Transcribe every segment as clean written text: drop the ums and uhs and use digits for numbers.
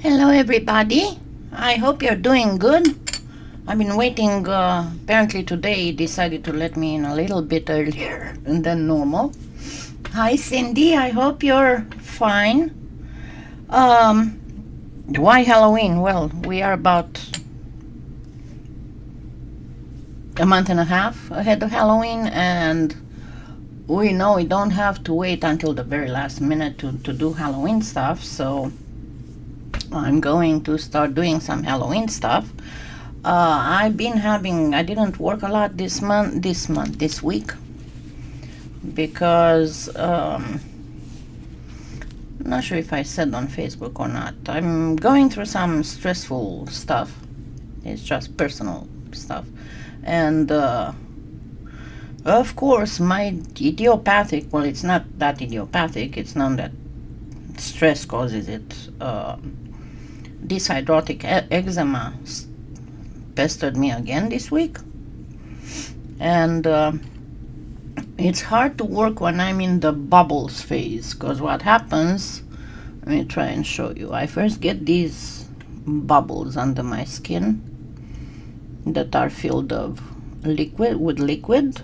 Hello, everybody. I hope you're doing good. I've been waiting. Apparently, today he decided to let me in a little bit earlier than normal. Hi, Cindy. I hope you're fine. Um, why Halloween? Well, we are about a month and a half ahead of Halloween, and we know we don't have to wait until the very last minute to do Halloween stuff, so I'm going to start doing some Halloween stuff. I didn't work a lot this week, because I'm not sure if I said on Facebook or not. I'm going through some stressful stuff. It's just personal stuff. And of course, my idiopathic, well, it's not that idiopathic, it's known that stress causes it. This hydrotic eczema pestered me again this week, and it's hard to work when I'm in the bubbles phase, because what happens, let me try and show you. I first get these bubbles under my skin that are filled of liquid,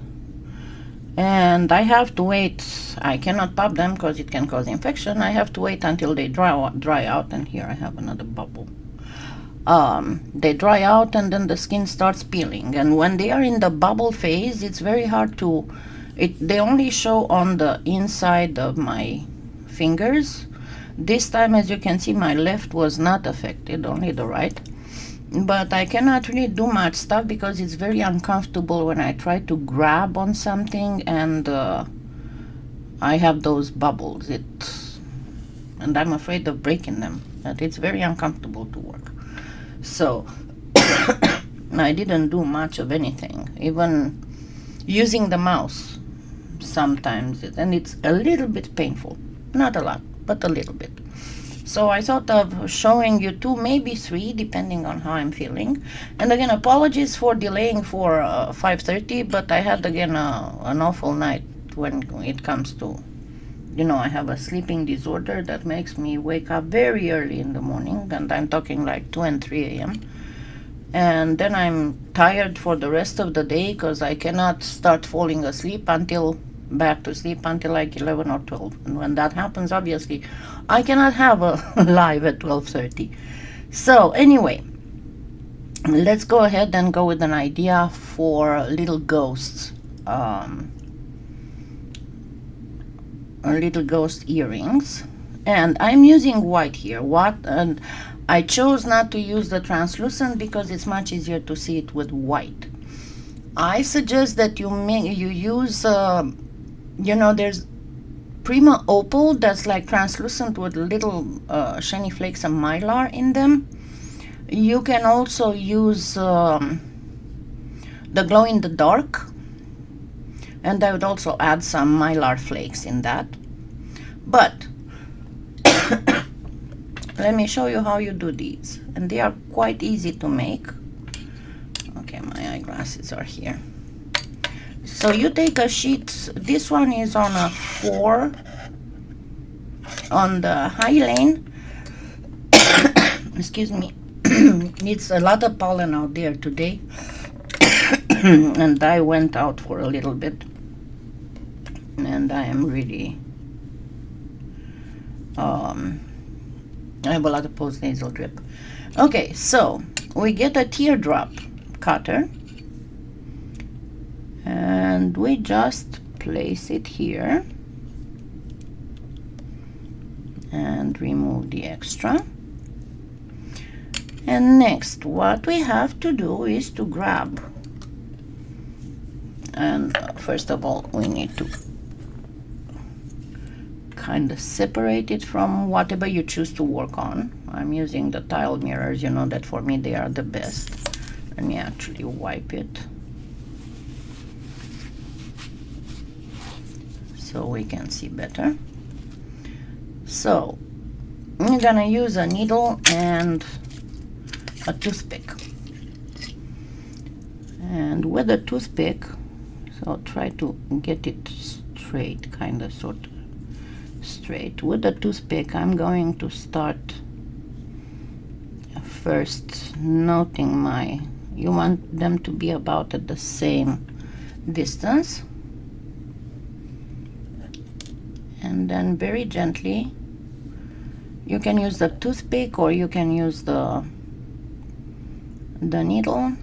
and I have to wait. I cannot pop them because it can cause infection. I have to wait until they dry out, and here I have another bubble. They dry out, and then the skin starts peeling, and when they are in the bubble phase, it's very hard to they only show on the inside of my fingers. This time, as you can see, my left was not affected, only the right. But I cannot really do much stuff because it's very uncomfortable when I try to grab on something and I have those bubbles. And I'm afraid of breaking them. But it's very uncomfortable to work. So I didn't do much of anything, even using the mouse sometimes, and it's a little bit painful. Not a lot, but a little bit. So I thought of showing you 2, maybe 3, depending on how I'm feeling. And again, apologies for delaying for 5:30, but I had again an awful night when it comes to, I have a sleeping disorder that makes me wake up very early in the morning, and I'm talking like 2 and 3 a.m. And then I'm tired for the rest of the day because I cannot start falling asleep back to sleep until like 11 or 12. And when that happens, obviously, I cannot have a live at 12:30. So anyway, let's go ahead and go with an idea for little ghosts. Little ghost earrings. And I'm using white here. And I chose not to use the translucent because it's much easier to see it with white. I suggest that you use, there's Prima Opal that's like translucent with little shiny flakes of mylar in them. You can also use the glow in the dark, and I would also add some mylar flakes in that. But let me show you how you do these, and they are quite easy to make. Okay, my eyeglasses are here. So you take a sheet. This one is on a 4 on the high lane. Excuse me. It's a lot of pollen out there today. And I went out for a little bit. And I am really... I have a lot of postnasal drip. Okay, so we get a teardrop cutter. And we just place it here and remove the extra. And next, what we have to do is to grab, and first of all, we need to kind of separate it from whatever you choose to work on. I'm using the tile mirrors, you know that for me they are the best. Let me actually wipe it, so we can see better. So I'm gonna use a needle and a toothpick, and with a toothpick, so try to get it straight, kind of sort of straight. With the toothpick I'm going to start first noting you want them to be about at the same distance, and then very gently, you can use the toothpick or you can use the needle.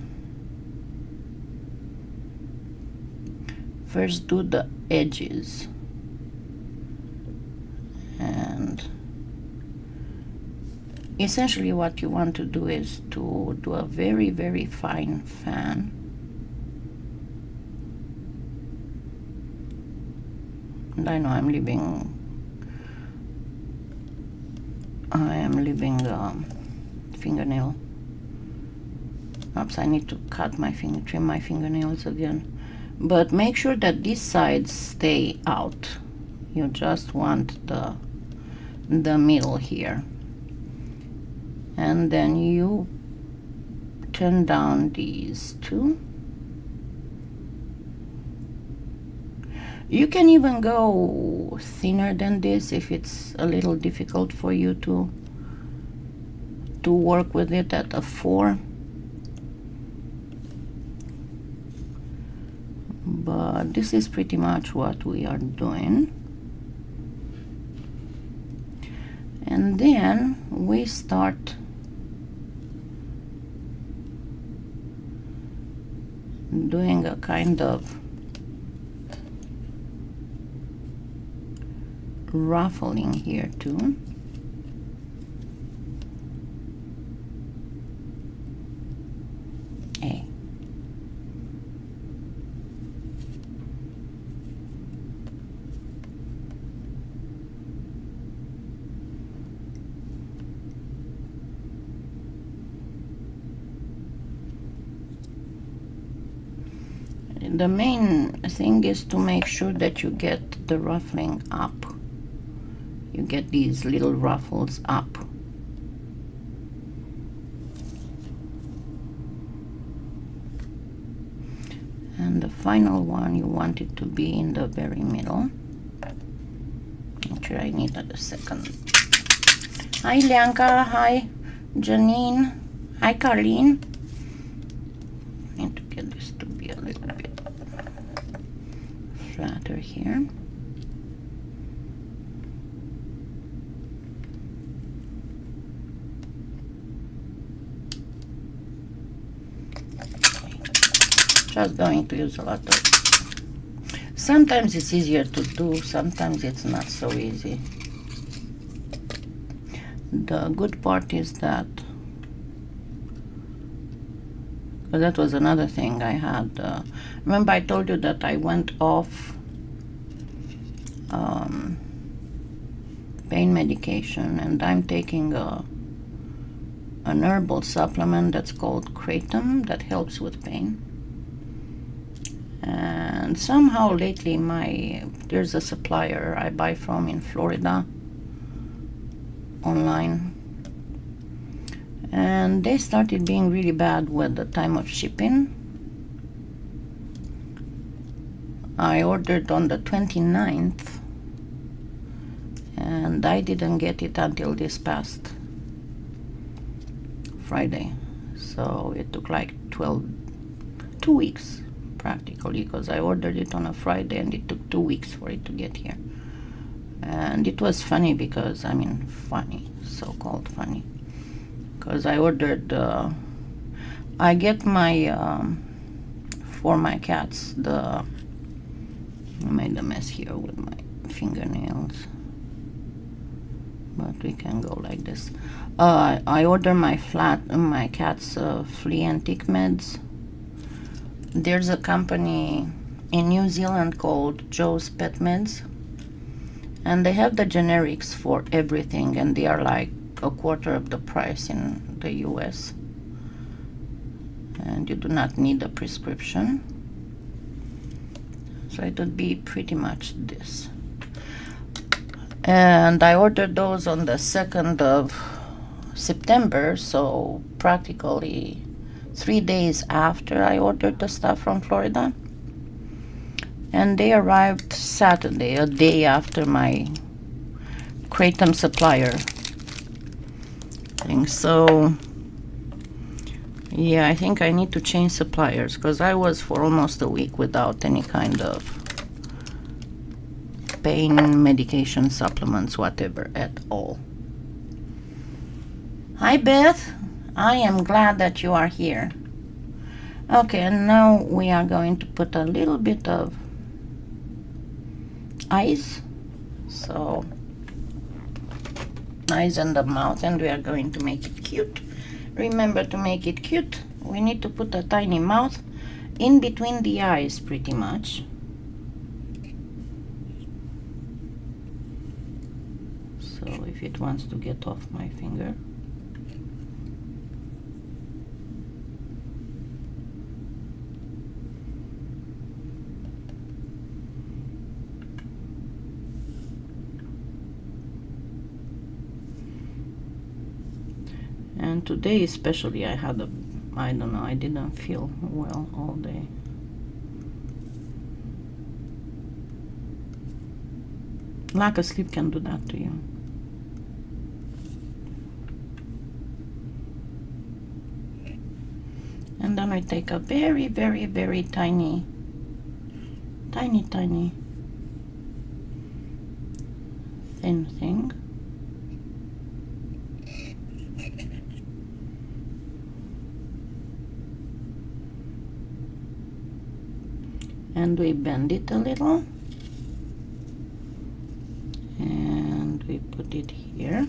First do the edges, and essentially what you want to do is to do a very, very fine fan. And I know I am leaving fingernail. Oops, I need to trim my fingernails again. But make sure that these sides stay out. You just want the middle here. And then you turn down these two. You can even go thinner than this if it's a little difficult for you to work with it at a 4. But this is pretty much what we are doing. And then we start doing a kind of ruffling here too. A. The main thing is to make sure that you get the ruffling up. You get these little ruffles up. And the final one, you want it to be in the very middle. Actually, I need a second. Hi, Lianka. Hi, Janine. Hi, Carlene. Need to get this to be a little bit flatter here. Just going to use a lot of. Sometimes it's easier to do, sometimes it's not so easy. The good part is that, that was another thing I had. Remember I told you that I went off pain medication, and I'm taking an herbal supplement that's called kratom that helps with pain. And somehow lately there's a supplier I buy from in Florida online, and they started being really bad with the time of shipping. I ordered on the 29th and I didn't get it until this past Friday, so it took like 2 weeks practically, because I ordered it on a Friday and it took 2 weeks for it to get here. And it was funny because, I mean, funny, so-called funny, because I ordered, I get my, for my cats, I made a mess here with my fingernails, but we can go like this. I order my cat's flea and tick meds. There's a company in New Zealand called Joe's Pet Meds, and they have the generics for everything, and they are like a quarter of the price in the US, and you do not need a prescription, so it would be pretty much this. And I ordered those on the 2nd of September, so practically 3 days after I ordered the stuff from Florida, and they arrived Saturday, a day after my kratom supplier thing. So Yeah, I think I need to change suppliers because I was for almost a week without any kind of pain medication, supplements, whatever at all. Hi Beth, I am glad that you are here. Okay, and now we are going to put a little bit of ice. So eyes and the mouth, and we are going to make it cute. Remember, to make it cute, we need to put a tiny mouth in between the eyes, pretty much. So if it wants to get off my finger. And today especially I had I don't know, I didn't feel well all day. Lack of sleep can do that to you. And then I take a very, very, very tiny thin thing. And we bend it a little, and we put it here.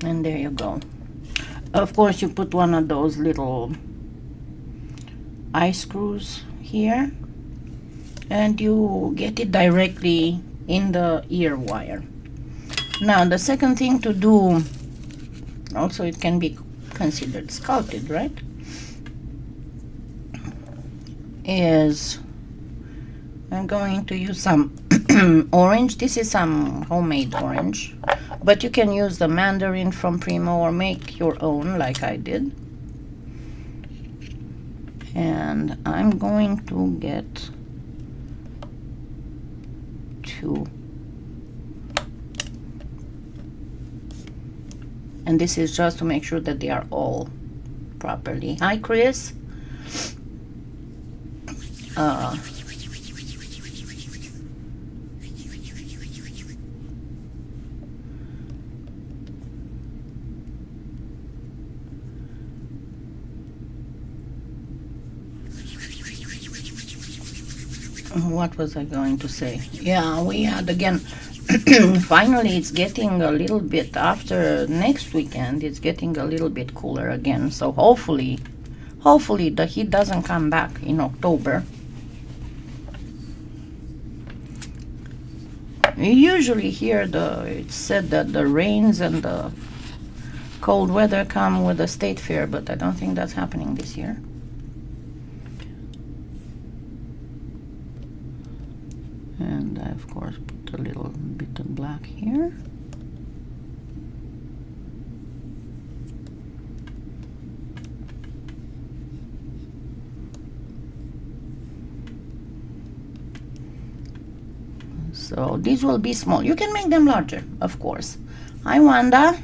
And there you go. Of course, you put one of those little eye screws here, and you get it directly in the ear wire. Now the second thing to do, also it can be considered sculpted, right, is I'm going to use some orange. This is some homemade orange, but you can use the mandarin from Primo or make your own like I did. And I'm going to get two. And this is just to make sure that they are all properly. Hi, Chris. What was I going to say? Yeah, we had again, finally it's getting a little bit, after next weekend, it's getting a little bit cooler again. So hopefully the heat doesn't come back in October. Usually here it's said that the rains and the cold weather come with the state fair, but I don't think that's happening this year. And I of course put a little bit of black here. So these will be small. You can make them larger, of course. Hi, Wanda.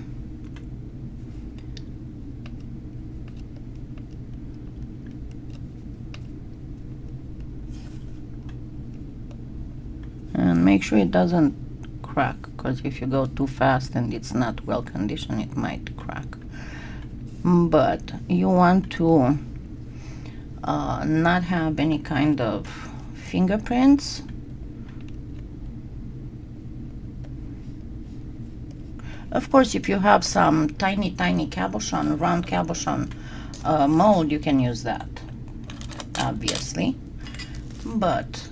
And make sure it doesn't crack, because if you go too fast and it's not well conditioned, it might crack. But you want to not have any kind of fingerprints. Of course, if you have some tiny cabochon, round cabochon mold, you can use that, obviously. But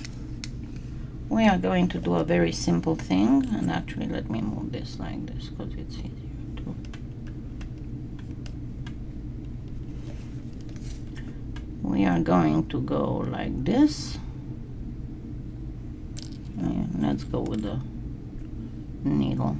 we are going to do a very simple thing, and actually let me move this like this because it's easier to. We are going to go like this. And let's go with the needle.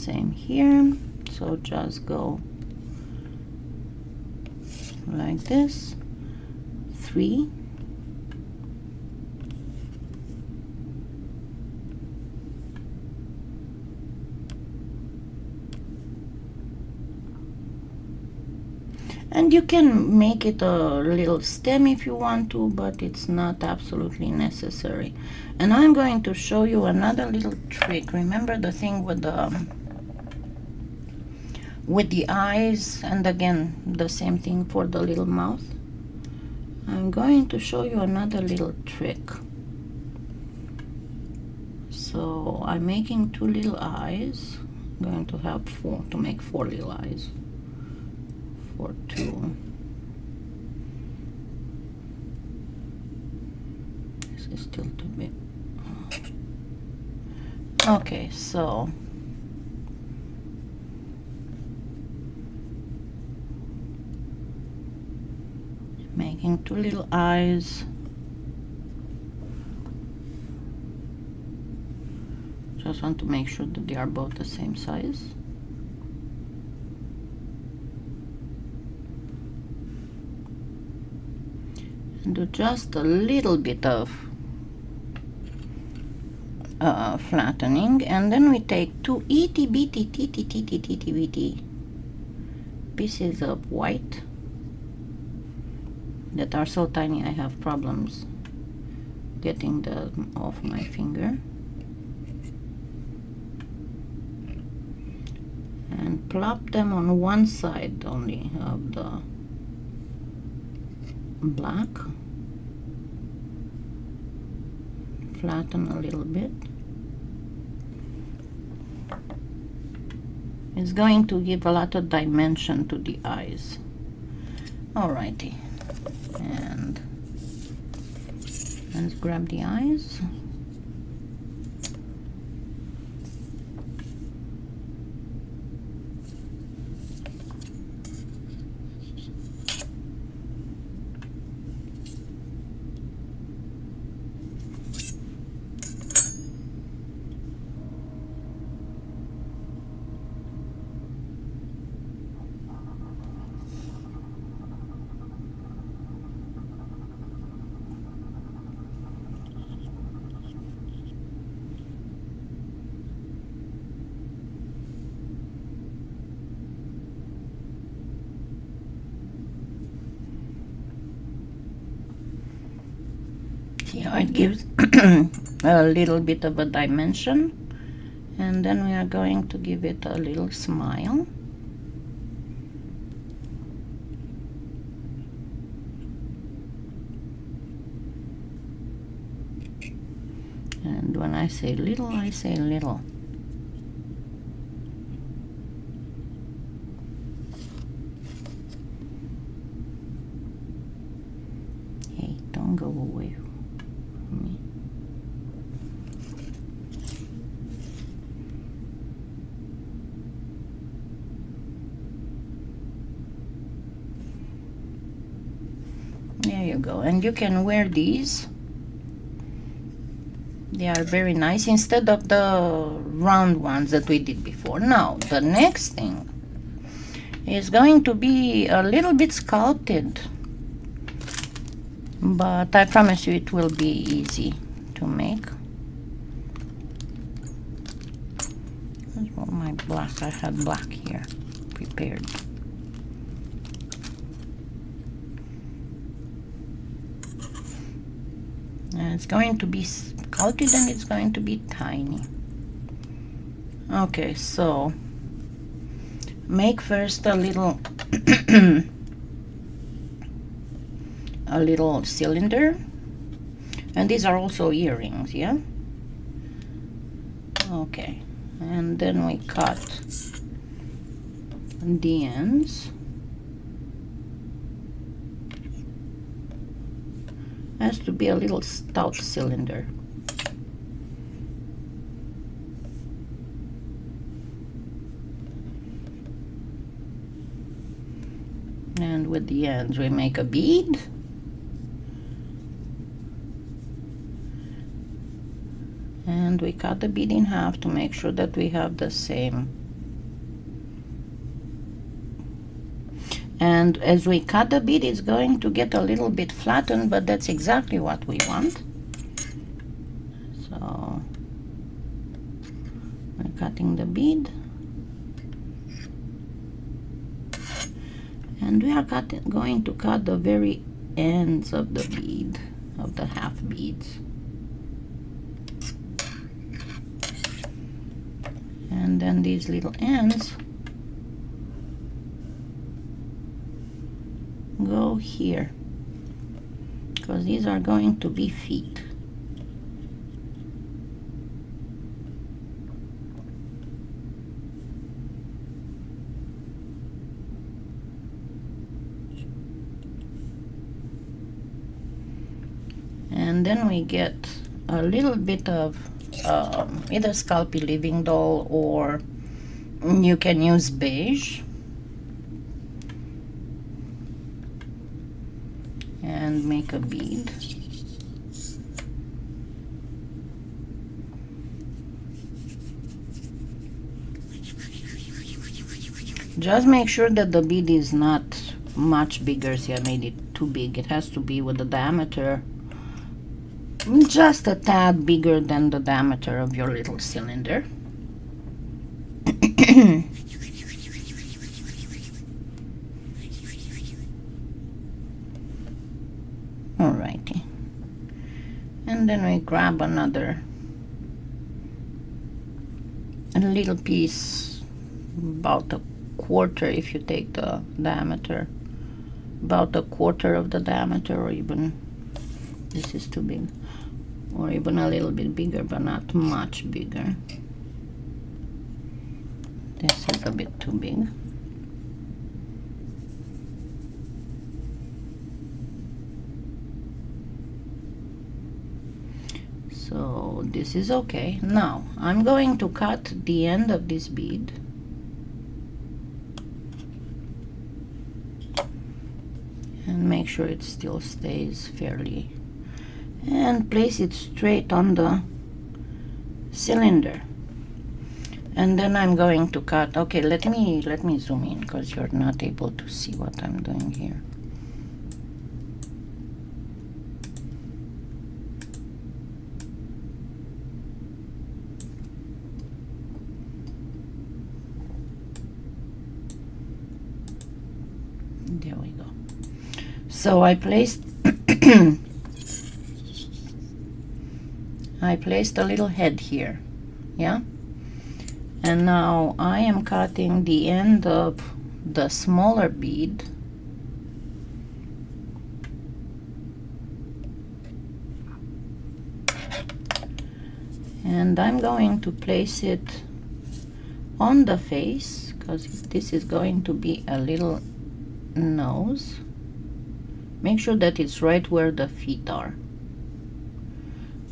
same here. So just go like this, 3, and you can make it a little stem if you want to, but it's not absolutely necessary. And I'm going to show you another little trick. Remember the thing with the eyes, and again the same thing for the little mouth. I'm going to show you another little trick. So I'm making 2 little eyes. I'm going to have 4 to make 4 little eyes for 2. This is still too big. Okay, so making 2 little eyes. Just want to make sure that they are both the same size. And do just a little bit of flattening, and then we take 2 itty bitty pieces of white that are so tiny I have problems getting them off my finger, and plop them on one side only of the black. Flatten a little bit. It's going to give a lot of dimension to the eyes. Alrighty, and let's grab the eyes. See how it gives a little bit of a dimension, and then we are going to give it a little smile. And when I say little, I say little. Hey, don't go away from me. There you go. And you can wear these. They are very nice instead of the round ones that we did before. Now, the next thing is going to be a little bit sculpted, but I promise you it will be easy to make. Where's all my black? I had black here prepared. And it's going to be sculpted, and it's going to be tiny. Okay, so make first a little a little cylinder, and these are also earrings, yeah? Okay, and then we cut the ends. Has to be a little stout cylinder. And with the ends we make a bead. And we cut the bead in half to make sure that we have the same And as we cut the bead, it's going to get a little bit flattened, but that's exactly what we want. So we're cutting the bead, and we are going to cut the very ends of the bead, of the half beads. And then these little ends go here, because these are going to be feet. And then we get a little bit of either Sculpey Living Doll, or you can use beige, and make a bead. Just make sure that the bead is not much bigger. See, I made it too big. It has to be with the diameter just a tad bigger than the diameter of your little cylinder. Alrighty. And then we grab another little piece, about a quarter if you take the diameter, about a quarter of the diameter, or even, this is too big, or even a little bit bigger, but not much bigger. This is a bit too big. So this is okay. Now I'm going to cut the end of this bead, and make sure it still stays fairly, and place it straight on the cylinder. And then I'm going to cut. Okay, let me zoom in, because you're not able to see what I'm doing here. There we go. So I placed I placed a little head here, yeah? And now I am cutting the end of the smaller bead, and I'm going to place it on the face, because this is going to be a little nose. Make sure that it's right where the feet are,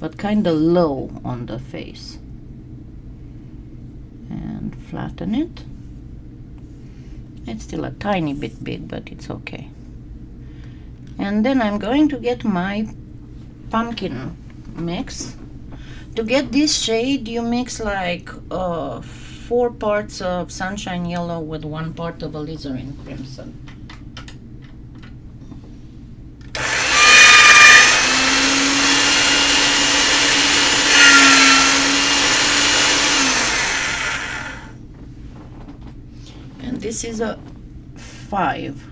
but kind of low on the face, and flatten it. It's still a tiny bit big, but it's okay. And then I'm going to get my pumpkin mix. To get this shade, you mix like 4 parts of sunshine yellow with 1 part of alizarin crimson. And this is a 5.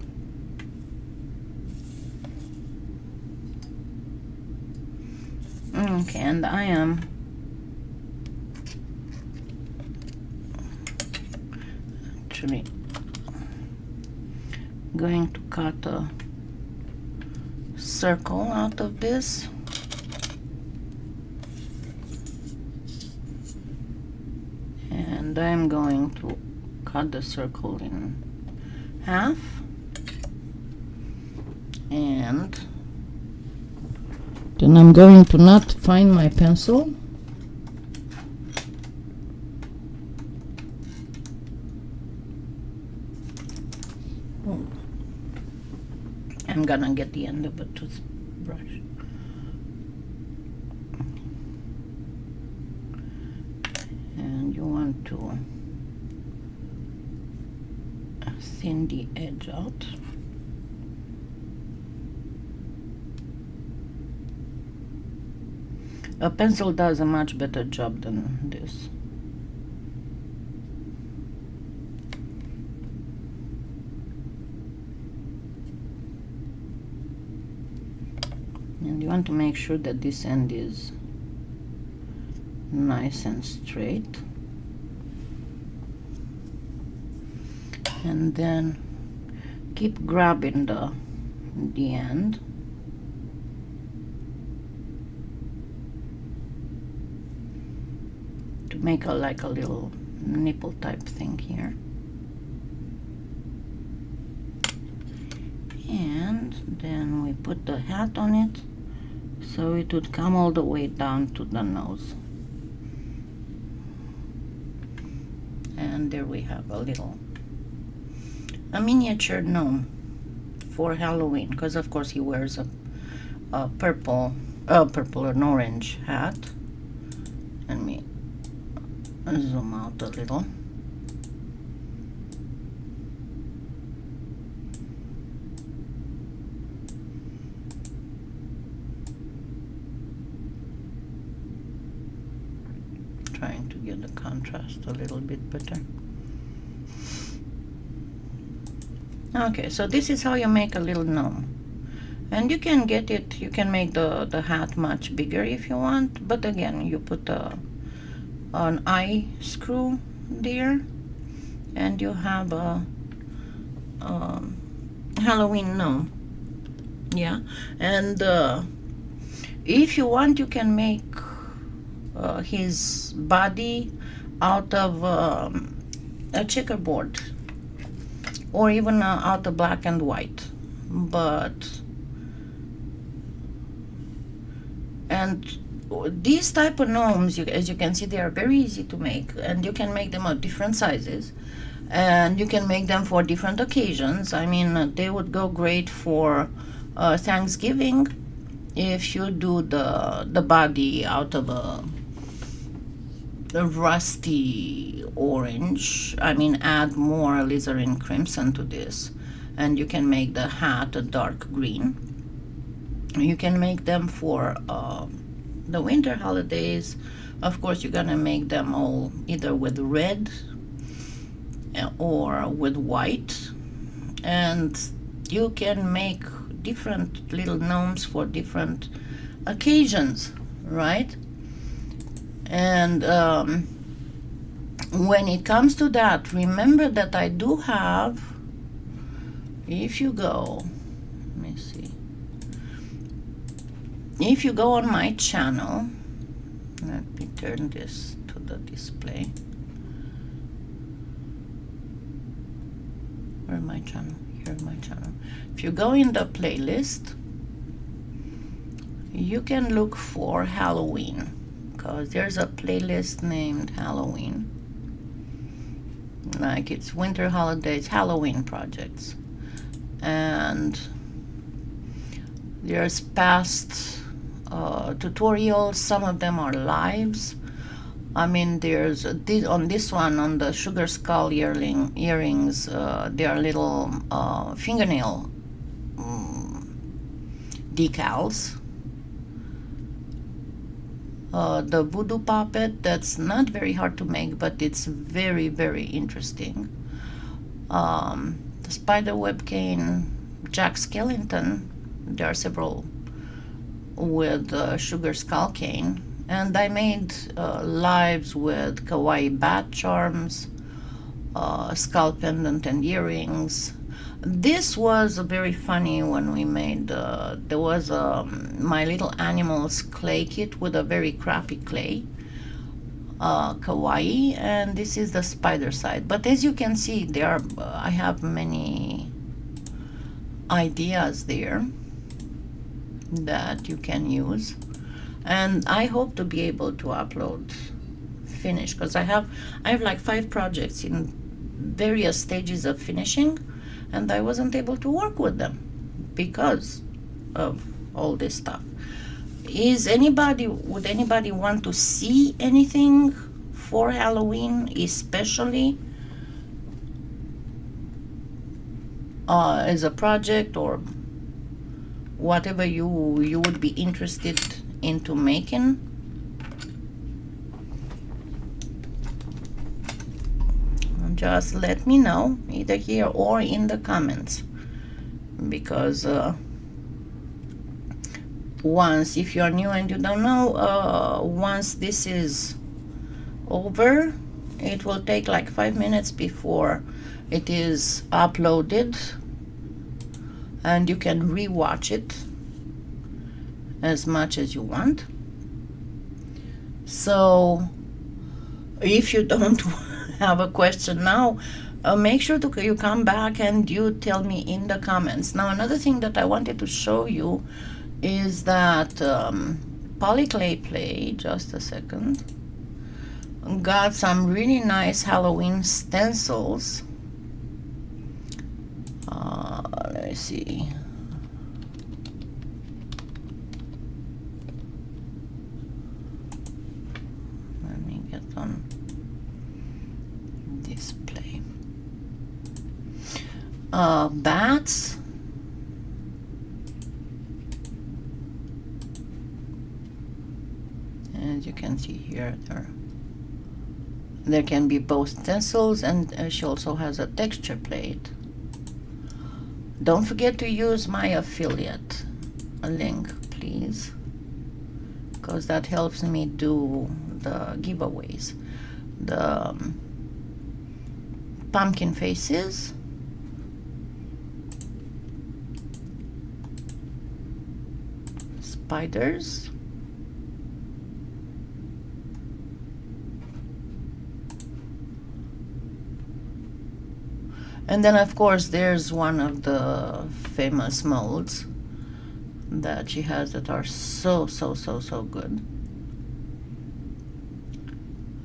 Okay, and I am actually going to cut a circle out of this. And I'm going to cut the circle in half, and then I'm going to not find my pencil. I'm gonna get the end of a toothbrush. And you want to thin the edge out. A pencil does a much better job than this. And you want to make sure that this end is nice and straight. And then keep grabbing the end. To make like a little nipple type thing here. And then we put the hat on it so it would come all the way down to the nose. And there we have a miniature gnome for Halloween, because of course he wears a purple and orange hat. Let me zoom out a little. Trying to get the contrast a little bit better. Okay, so this is how you make a little gnome. And you can get it, you can make the hat much bigger if you want, but again, you put an eye screw there, and you have a Halloween gnome. Yeah, and if you want, you can make his body out of a checkerboard, or even out of black and white. And these type of gnomes, as you can see, they are very easy to make, and you can make them of different sizes, and you can make them for different occasions. I mean, they would go great for Thanksgiving if you do the body out of a rusty orange. I mean, add more alizarin crimson to this, and you can make the hat a dark green. You can make them for the winter holidays. Of course, you're gonna make them all either with red or with white, and you can make different little gnomes for different occasions, right? And when it comes to that, remember that I do have, if you go, let me see, if you go on my channel, let me turn this to the display. Where my channel? Here, my channel. If you go in the playlist, you can look for Halloween, because there's a playlist named Halloween. Like, it's winter holidays, Halloween projects. And there's past tutorials, some of them are lives. I mean, there's on this one, on the sugar skull earrings, there are little fingernail decals. The voodoo puppet, that's not very hard to make, but it's very, very interesting. The spider web cane, Jack Skellington, there are several with sugar skull cane. And I made lives with kawaii bat charms, skull pendant and earrings. This was very funny when we made, there was My Little Animals clay kit with a very crappy clay, kawaii, and this is the spider side. But as you can see, I have many ideas there that you can use. And I hope to be able to upload finished, because I have like 5 projects in various stages of finishing, and I wasn't able to work with them because of all this stuff. Would anybody want to see anything for Halloween, especially? as a project or whatever you would be interested into making. Just let me know either here or in the comments, because once, if you're new and you don't know, once this is over, it will take like 5 minutes before it is uploaded, and you can rewatch it as much as you want. So if you don't have a question now, make sure you come back and you tell me in the comments. Now, another thing that I wanted to show you is that Polyclay Play, just a second, got some really nice Halloween stencils. Let me see. Let me get on display. Bats. As you can see here, there can be both stencils, and she also has a texture plate. Don't forget to use my affiliate link, please, because that helps me do the giveaways. The pumpkin faces, spiders, and then of course there's one of the famous molds that she has that are so good.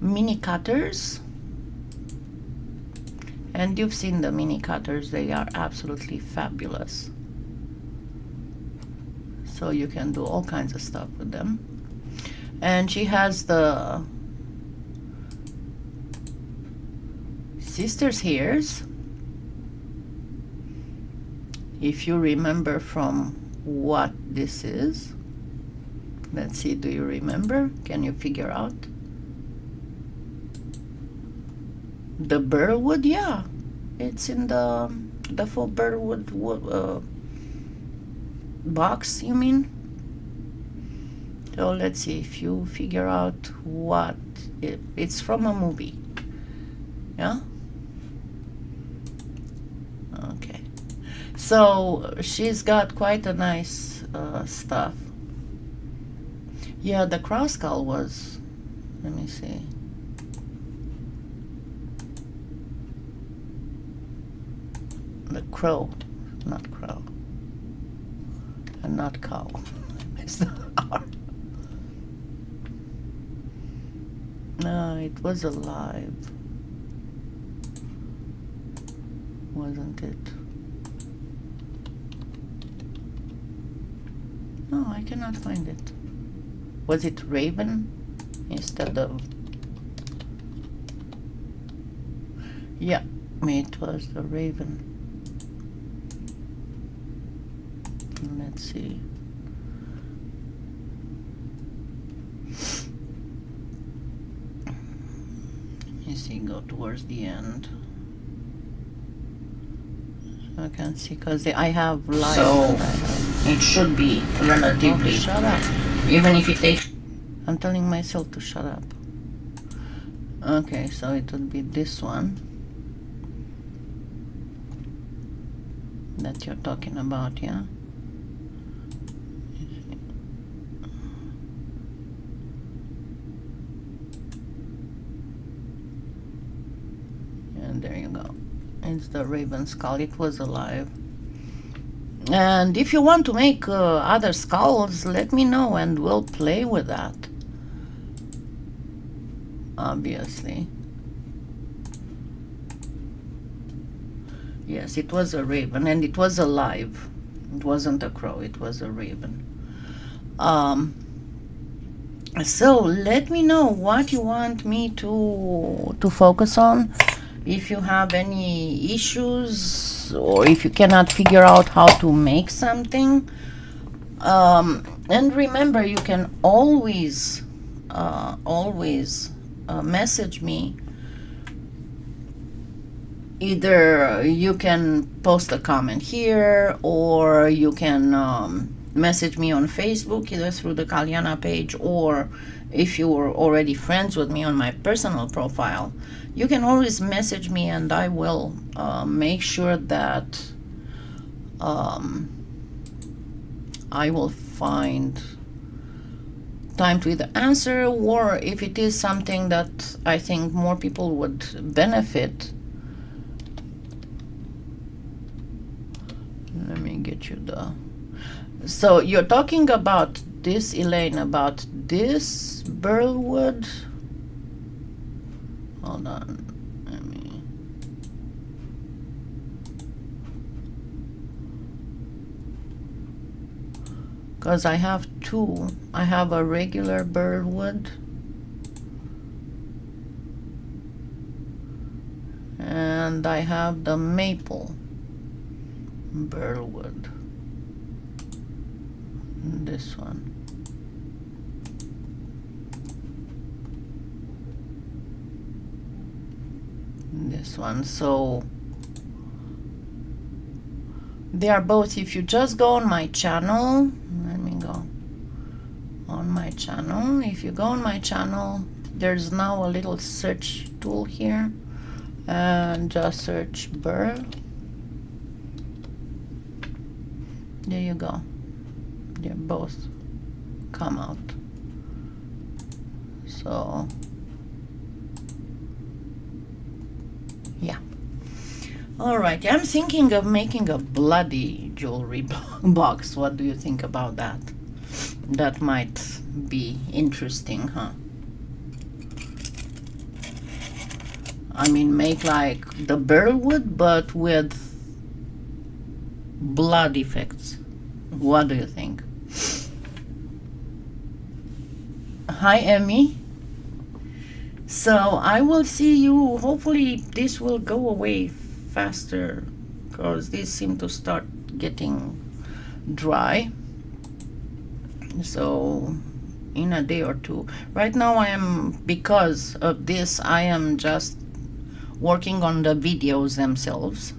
Mini cutters, and you've seen the mini cutters, they are absolutely fabulous. So you can do all kinds of stuff with them. And she has the sister's hairs. If you remember from what this is, let's see, do you remember? Can you figure out? The burlwood, yeah, it's in the full burlwood box, you mean? So let's see if you figure out what it's from a movie. Yeah. Okay. So she's got quite a nice stuff. Yeah, the cross skull was, let me see. The crow, not crow, and not cow. It's the R. No, it was alive, wasn't it? No, I cannot find it. Was it raven instead of? Yeah, it was the raven. Let's see. Let me see, go towards the end. I can see, because I have light. So it should be relatively. Oh, shut up. Even if it takes. I'm telling myself to shut up. Okay, so it would be this one that you're talking about, yeah? And there you go. It's the raven skull. It was alive. And if you want to make other skulls, let me know and we'll play with that. Obviously. Yes, it was a raven, and it was alive. It wasn't a crow, it was a raven. So let me know what you want me to focus on, If you have any issues, or if you cannot figure out how to make something, and remember, you can always message me. Either you can post a comment here, or you can message me on Facebook, either through the Kalyana page, or if you were already friends with me on my personal profile, you can always message me, and I will make sure that I will find time to either answer, or if it is something that I think more people would benefit. Let me get you the... So you're talking about this, Elaine, about this burlwood. Hold on. Let me... Because I have two. I have a regular burlwood, and I have the maple burlwood. This one. This one. So they are both, if you just go on my channel, let me go on my channel. If you go on my channel, there's now a little search tool here, and just search burl. There you go. They both come out. So yeah. All right, I'm thinking of making a bloody jewelry box. What do you think about that? That might be interesting, huh? I mean, make like the burlwood, but with blood effects. What do you think? Hi, Emmy. So I will see you. Hopefully this will go away faster, because these seem to start getting dry. So in a day or two. Right now I am, because of this, I am just working on the videos themselves.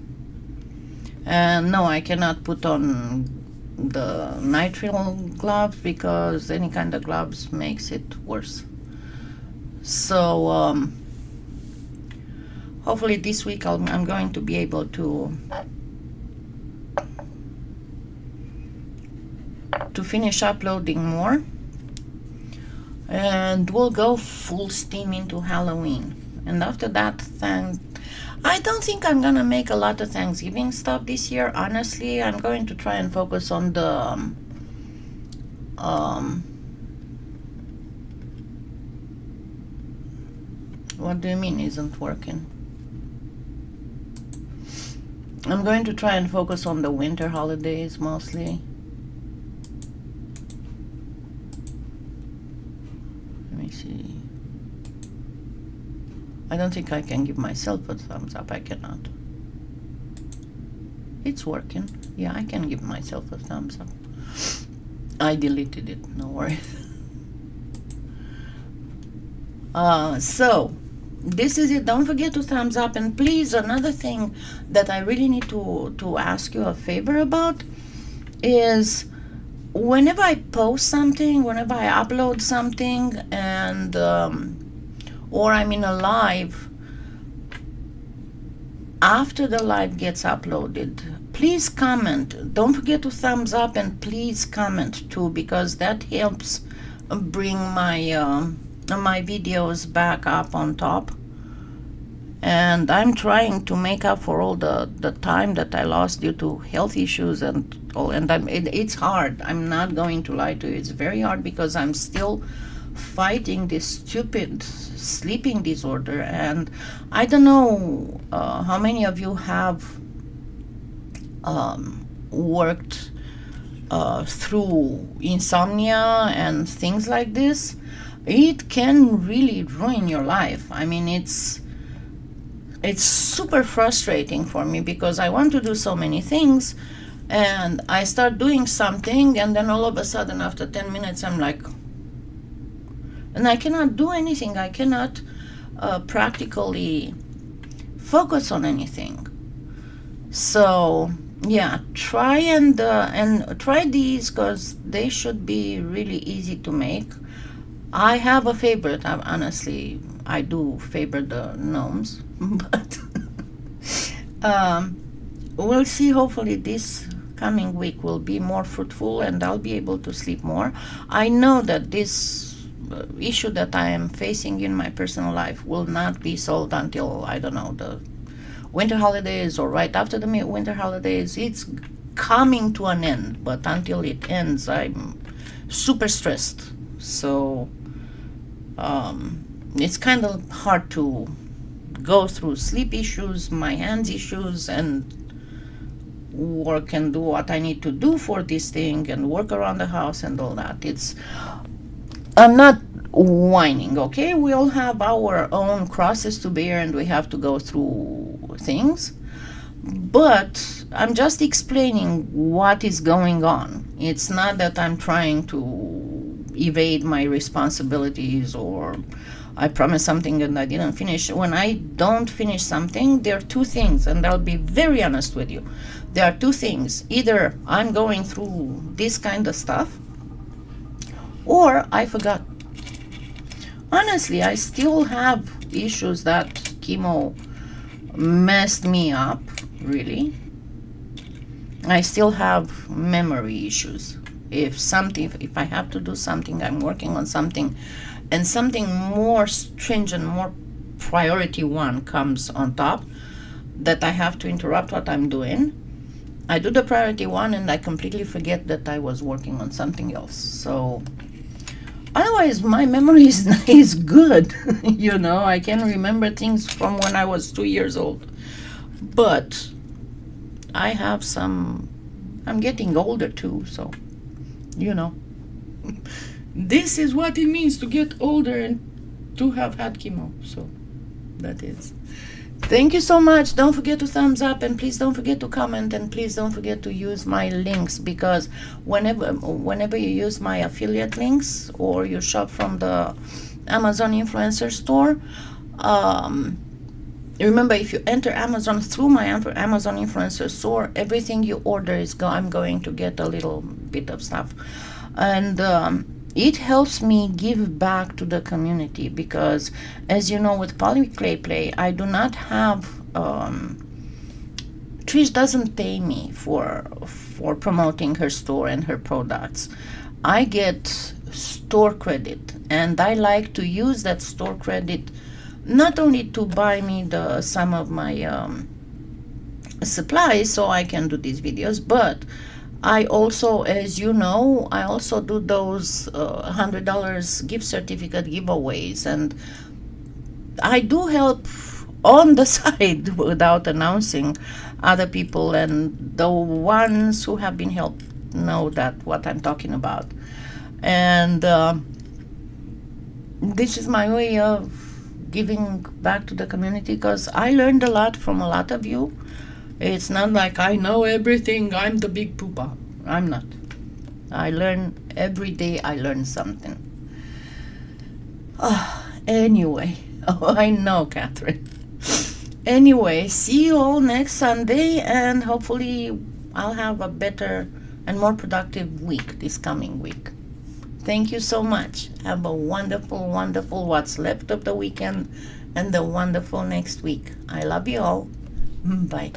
And no, I cannot put on the nitrile gloves, because any kind of gloves makes it worse. So hopefully this week I'm going to be able to finish uploading more, and we'll go full steam into Halloween. And after that, I don't think I'm gonna make a lot of Thanksgiving stuff this year. Honestly, I'm going to try and focus on the what do you mean isn't working? I'm going to try and focus on the winter holidays mostly. Let me see. I don't think I can give myself a thumbs up. I cannot. It's working. Yeah, I can give myself a thumbs up. I deleted it, no worries. So this is it. Don't forget to thumbs up, and please, another thing that I really need to ask you a favor about is, whenever I post something, whenever I upload something, and or I'm in a live, after the live gets uploaded, please comment. Don't forget to thumbs up, and please comment too, because that helps bring my my videos back up on top. And I'm trying to make up for all the time that I lost due to health issues and all. And it's hard. I'm not going to lie to you. It's very hard, because I'm still fighting this stupid sleeping disorder. And I don't know how many of you have worked through insomnia and things like this. It can really ruin your life. I mean, it's it's super frustrating for me because I want to do so many things, and I start doing something, and then all of a sudden after 10 minutes I'm like, and I cannot do anything. I cannot practically focus on anything. So yeah, try and try these because they should be really easy to make. I have a favorite. Honestly, I do favor the gnomes, but we'll see. Hopefully, this coming week will be more fruitful, and I'll be able to sleep more. I know that this issue that I am facing in my personal life will not be solved until, I don't know, the winter holidays or right after the winter holidays. It's coming to an end, but until it ends, I'm super stressed. So it's kind of hard to go through sleep issues, my hands issues, and work and do what I need to do for this thing and work around the house and all that. I'm not whining, okay? We all have our own crosses to bear and we have to go through things. But I'm just explaining what is going on. It's not that I'm trying to evade my responsibilities or I promised something and I didn't finish. When I don't finish something, there are two things, and I'll be very honest with you. There are two things. Either I'm going through this kind of stuff, or I forgot. Honestly, I still have issues that chemo messed me up, really. I still have memory issues. If I have to do something, I'm working on something, and something more stringent, more priority one comes on top, that I have to interrupt what I'm doing, I do the priority one and I completely forget that I was working on something else. So otherwise, my memory is good. I can remember things from when I was 2 years old. But I have I'm getting older too, so, this is what it means to get older and to have had chemo. So that is. Thank you so much. Don't forget to thumbs up, and please don't forget to comment, and please don't forget to use my links, because whenever you use my affiliate links or you shop from the Amazon influencer store, remember, if you enter Amazon through my Amazon influencer store, everything you order I'm going to get a little bit of stuff, and it helps me give back to the community, because, as you know, with Polyclay Play, I do not have Trish doesn't pay me for promoting her store and her products. I get store credit, and I like to use that store credit not only to buy me some of my supplies so I can do these videos, but I also, as you know, I also do those $100 gift certificate giveaways, and I do help on the side without announcing other people, and the ones who have been helped know that what I'm talking about. And this is my way of giving back to the community, because I learned a lot from a lot of you. It's not like I know everything, I'm the big poopa. I'm not. I learn every day, I learn something. Anyway, I know, Catherine. Anyway, see you all next Sunday, and hopefully I'll have a better and more productive week this coming week. Thank you so much. Have a wonderful, wonderful what's left of the weekend and the wonderful next week. I love you all. Bye.